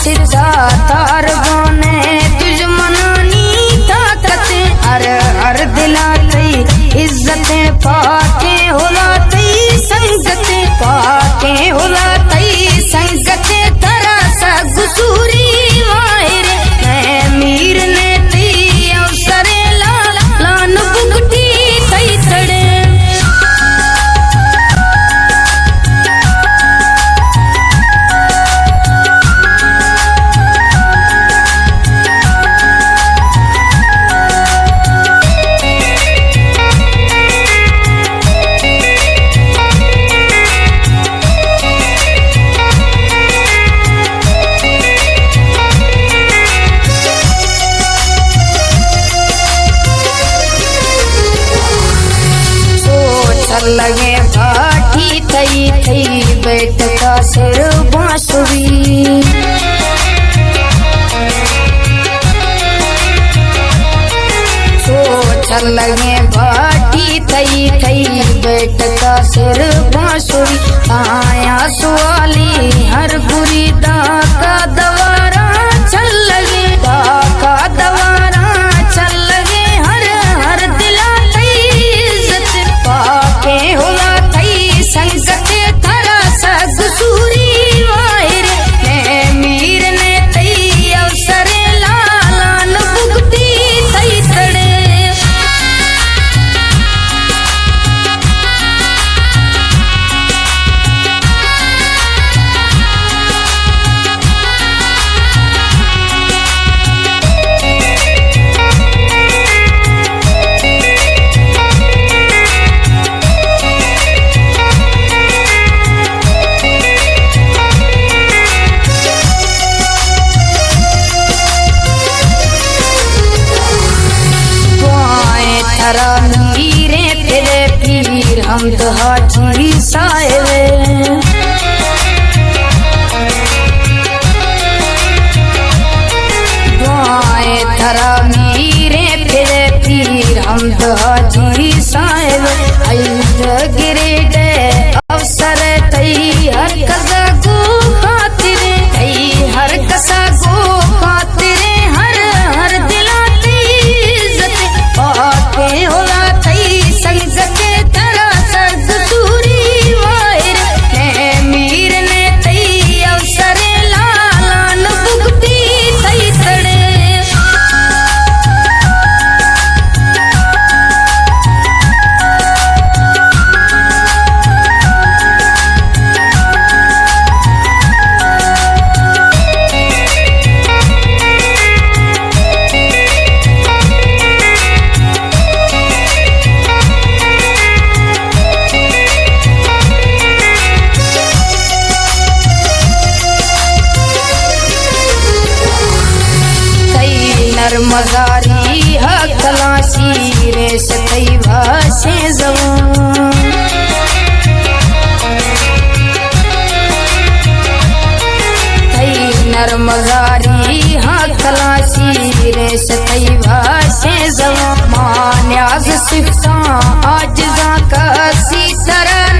सिद्धा तार बने तुझ मनानी ताकत हर दिला तई इज्जतें पाके होला तई संगत पाके होला तई संगत तरा सा गुसूरी माहिर मैं मीर ने तई अवसरे लान बुगटी तई तड़े लगे बाठी थई थई बैठ का सिर बांसुरी सोच लगे बाठी थई थई बैठ का सिर बांसुरी आया सुवाली हर बुरी दा का दवारा चल लगे दा का दवारा चल लगे हर दिला तई इज्जत पाके होला तई संगत तरा सा गुसूरी माहिर मैं मीर ने तई अवसर लान बुगटी तई तड़े मीरे तेरे पीर हम तो हाजी साए दुआए थरा मीरे तेरे पीर हम तो हाजी साए गिरे गए अवसर तई हर कसा को खातिर तई हर कसा को खातिर हर दिला तई इज्जत पाके होला तई संगत तरा सद दूरी माहिर मैं मीर ने तई अवसर लान बुगटी तई तड़े मजारी हकलासी रे सतई भाषे जवान नर मजारी हकलासी रे सतई भाषे जवान मान्याज सिफ्ता आज जा का सी तरह